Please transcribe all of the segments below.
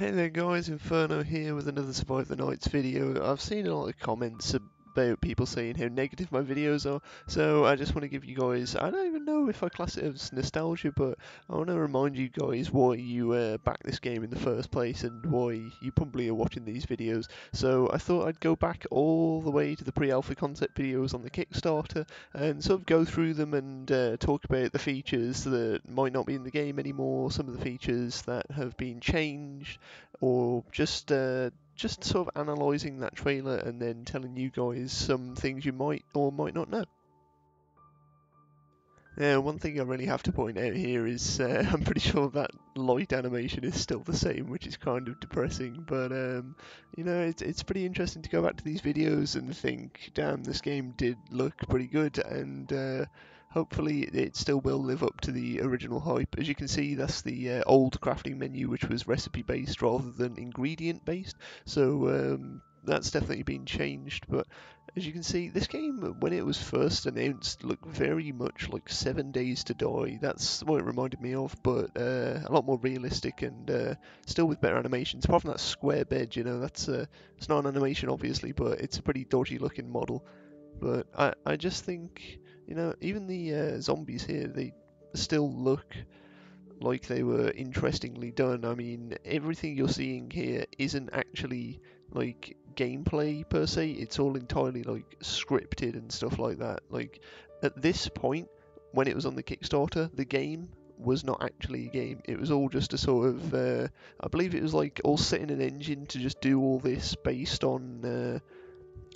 Hey there guys, Inferno here with another Survive the Nights video. I've seen a lot of comments about people saying how negative my videos are, so I just want to give you guys, I don't even know if I class it as nostalgia, but I want to remind you guys why you backed this game in the first place and why you probably are watching these videos. So I thought I'd go back all the way to the pre-alpha concept videos on the Kickstarter and sort of go through them and talk about the features that might not be in the game anymore, some of the features that have been changed, or just sort of analysing that trailer and then telling you guys some things you might or might not know. Now, one thing I really have to point out here is I'm pretty sure that light animation is still the same, which is kind of depressing. But you know, it's pretty interesting to go back to these videos and think, damn, this game did look pretty good, and hopefully it still will live up to the original hype. As you can see, that's the old crafting menu, which was recipe based rather than ingredient based. So that's definitely been changed, but as you can see, this game, when it was first announced, looked very much like 7 Days to Die. That's what it reminded me of, but a lot more realistic and still with better animations. Apart from that square bed, you know, it's not an animation, obviously, but it's a pretty dodgy looking model. But I just think, you know, even the zombies here, they still look like they were interestingly done. I mean, everything you're seeing here isn't actually like gameplay per se, it's all entirely like scripted and stuff like that. Like at this point, when it was on the Kickstarter, the game was not actually a game. It was all just a sort of, I believe it was like all set in an engine to just do all this based on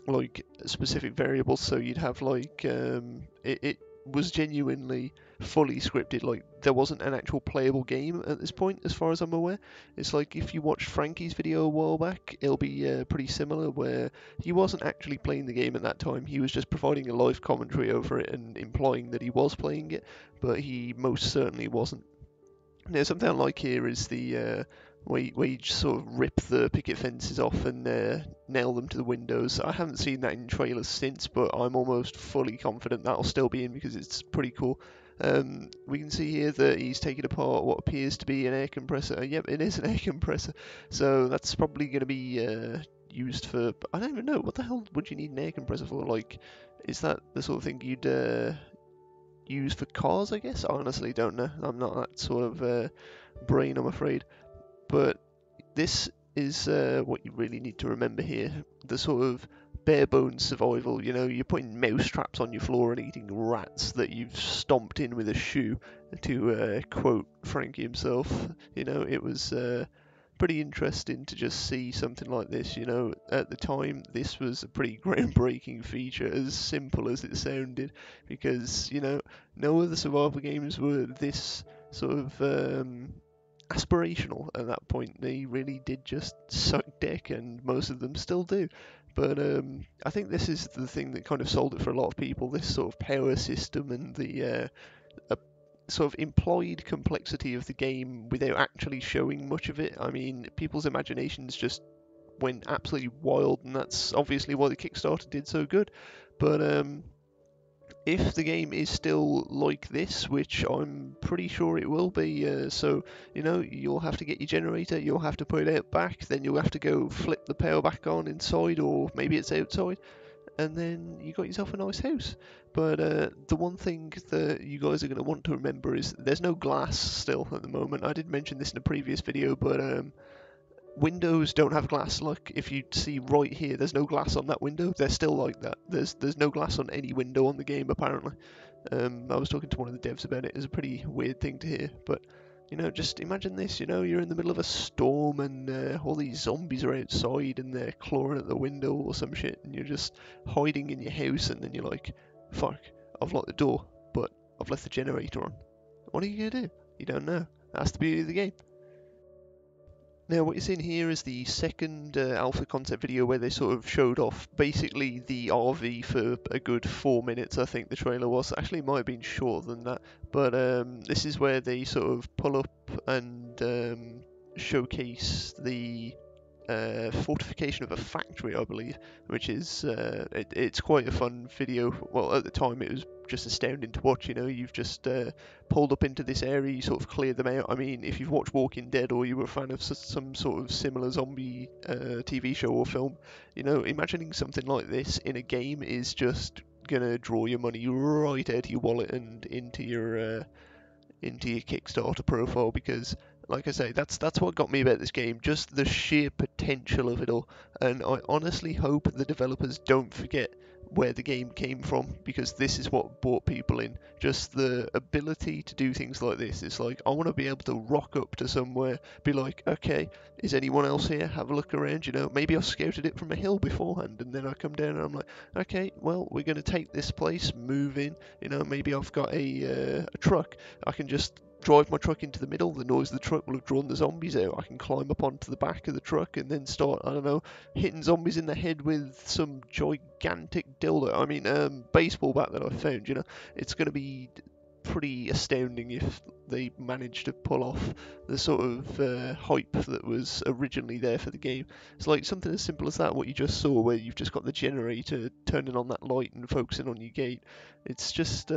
like specific variables. So you'd have like it was genuinely fully scripted. Like there wasn't an actual playable game at this point, as far as I'm aware. It's like if you watched Frankie's video a while back, it'll be pretty similar, where he wasn't actually playing the game at that time. He was just providing a live commentary over it and implying that he was playing it, but he most certainly wasn't. Now, something I like here is the where you just sort of rip the picket fences off and nail them to the windows. I haven't seen that in trailers since, but I'm almost fully confident that'll still be in because it's pretty cool. We can see here that he's taking apart what appears to be an air compressor. Yep, it is an air compressor. So that's probably going to be used for. I don't even know, what the hell would you need an air compressor for? Like, is that the sort of thing you'd use for cars, I guess? I honestly don't know. I'm not that sort of brain, I'm afraid. But this is what you really need to remember here. The sort of bare bones survival, you know, you're putting mouse traps on your floor and eating rats that you've stomped in with a shoe, to quote Frankie himself. You know, it was pretty interesting to just see something like this. You know, at the time, this was a pretty groundbreaking feature, as simple as it sounded, because, you know, no other survival games were this sort of aspirational at that point. They really did just suck dick, and most of them still do. But I think this is the thing that kind of sold it for a lot of people, this sort of power system and the sort of implied complexity of the game without actually showing much of it. I mean, people's imaginations just went absolutely wild, and that's obviously why the Kickstarter did so good. But if the game is still like this, which I'm pretty sure it will be, so, you know, you'll have to get your generator, you'll have to put it out back, then you'll have to go flip the power back on inside, or maybe it's outside, and then you got yourself a nice house. But the one thing that you guys are going to want to remember is there's no glass still at the moment. I did mention this in a previous video, but windows don't have glass. Look, if you see right here, there's no glass on that window. They're still like that. There's no glass on any window on the game, apparently. I was talking to one of the devs about it. It's a pretty weird thing to hear, but you know, just imagine this. You know, you're in the middle of a storm and all these zombies are outside and they're clawing at the window or some shit, and you're just hiding in your house, and then you're like, "Fuck, I've locked the door, but I've left the generator on. What are you gonna do? You don't know. That's the beauty of the game." Now, what you're seeing here is the second alpha concept video where they sort of showed off basically the RV for a good 4 minutes. I think the trailer was. Actually, it might have been shorter than that, but this is where they sort of pull up and showcase the fortification of a factory, I believe, which is it's quite a fun video. Well, at the time it was just astounding to watch. You know, you've just pulled up into this area, you sort of clear them out. I mean, if you've watched Walking Dead or you were a fan of some sort of similar zombie TV show or film, you know, imagining something like this in a game is just gonna draw your money right out of your wallet and into your Kickstarter profile, because like I say, that's what got me about this game, just the sheer potential of it all. And I honestly hope the developers don't forget where the game came from, because this is what brought people in. Just the ability to do things like this. It's like, I want to be able to rock up to somewhere, be like, okay, is anyone else here? Have a look around, you know, maybe I've scouted it from a hill beforehand, and then I come down and I'm like, okay, well, we're going to take this place, move in, you know, maybe I've got a truck, I can just drive my truck into the middle, the noise of the truck will have drawn the zombies out. I can climb up onto the back of the truck and then start, I don't know, hitting zombies in the head with some gigantic dildo. I mean, baseball bat that I found, you know. It's going to be pretty astounding if they manage to pull off the sort of hype that was originally there for the game. It's like something as simple as that, what you just saw, where you've just got the generator turning on that light and focusing on your gate. It's just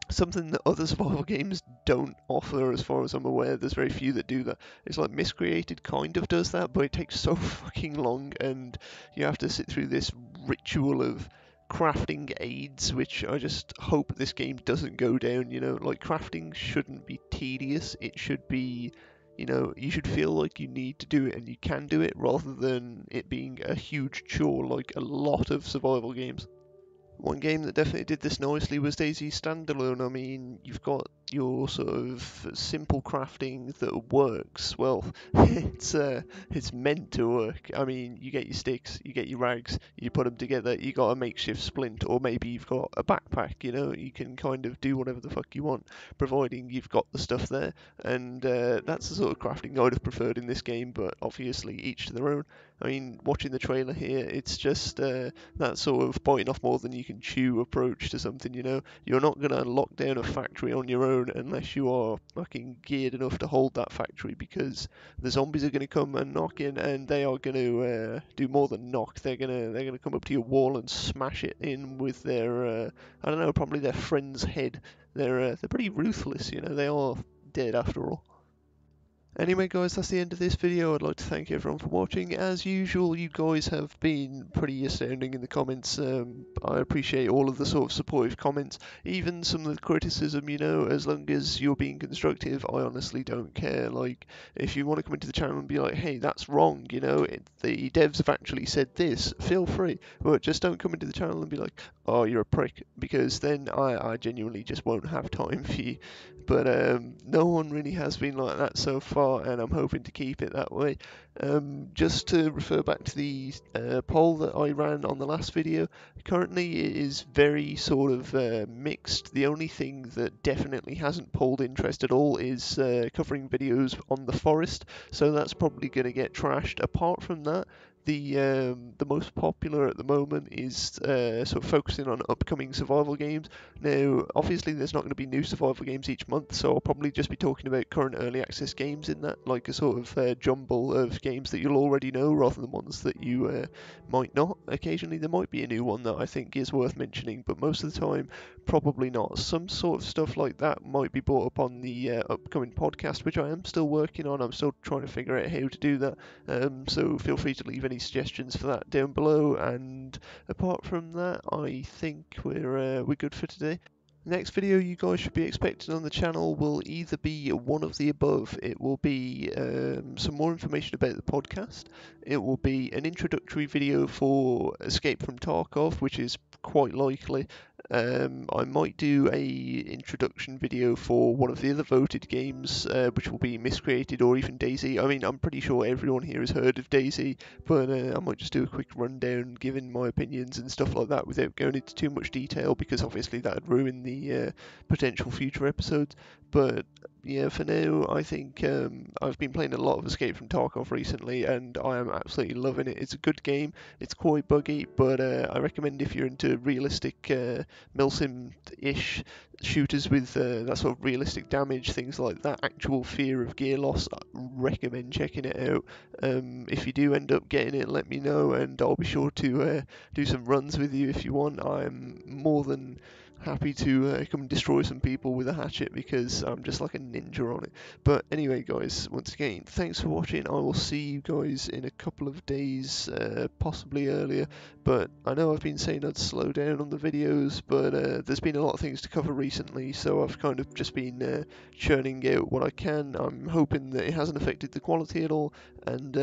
something that other survival games don't offer, as far as I'm aware. There's very few that do that. It's like Miscreated kind of does that, but it takes so fucking long, and you have to sit through this ritual of crafting aids, which I just hope this game doesn't go down. You know, like, crafting shouldn't be tedious. It should be, you know, you should feel like you need to do it and you can do it, rather than it being a huge chore like a lot of survival games. One game that definitely did this nicely was DayZ Standalone. I mean, you've got your sort of simple crafting that works. Well, it's meant to work. I mean, you get your sticks, you get your rags, you put them together, you got a makeshift splint, or maybe you've got a backpack. You know, you can kind of do whatever the fuck you want, providing you've got the stuff there. And that's the sort of crafting I'd have preferred in this game, but obviously each to their own. I mean, watching the trailer here, it's just that sort of biting off more than you can chew approach to something, you know? You're not going to lock down a factory on your own unless you are fucking geared enough to hold that factory, because the zombies are going to come and knock in, and they are going to do more than knock. They're gonna come up to your wall and smash it in with their I don't know, probably their friend's head. They're pretty ruthless, you know. They are dead after all. Anyway guys, that's the end of this video. I'd like to thank everyone for watching. As usual, you guys have been pretty astounding in the comments. I appreciate all of the sort of supportive comments, even some of the criticism, you know, as long as you're being constructive, I honestly don't care. Like, if you want to come into the channel and be like, hey, that's wrong, you know, the devs have actually said this, feel free, but just don't come into the channel and be like, oh, you're a prick, because then I genuinely just won't have time for you. But no one really has been like that so far, and I'm hoping to keep it that way. Just to refer back to the poll that I ran on the last video, currently it is very sort of mixed. The only thing that definitely hasn't pulled interest at all is covering videos on the forest, so that's probably going to get trashed. Apart from that, the most popular at the moment is sort of focusing on upcoming survival games. Now, obviously, there's not going to be new survival games each month, so I'll probably just be talking about current early access games in that, like a sort of jumble of games that you'll already know, rather than ones that you might not. Occasionally, there might be a new one that I think is worth mentioning, but most of the time, probably not. Some sort of stuff like that might be brought up on the upcoming podcast, which I am still working on. I'm still trying to figure out how to do that. So feel free to leave any suggestions for that down below. And apart from that, I think we're good for today. Next video you guys should be expecting on the channel will either be one of the above. It will be some more information about the podcast. It will be an introductory video for Escape from Tarkov, which is quite likely. I might do a introduction video for one of the other voted games, which will be Miscreated or even DayZ. I mean, I'm pretty sure everyone here has heard of DayZ, but I might just do a quick rundown, giving my opinions and stuff like that without going into too much detail, because obviously that would ruin the potential future episodes. But yeah, for now, I think I've been playing a lot of Escape from Tarkov recently, and I am absolutely loving it. It's a good game. It's quite buggy, but I recommend if you're into realistic milsim-ish shooters with that sort of realistic damage, things like that, actual fear of gear loss, I recommend checking it out. If you do end up getting it, let me know, and I'll be sure to do some runs with you if you want. I'm more than happy to come and destroy some people with a hatchet because I'm just like a ninja on it. But anyway, guys, once again, thanks for watching. I will see you guys in a couple of days, possibly earlier. But I know I've been saying I'd slow down on the videos, but there's been a lot of things to cover recently, so I've kind of just been churning out what I can. I'm hoping that it hasn't affected the quality at all, and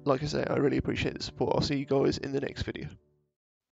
like I say, I really appreciate the support. I'll see you guys in the next video.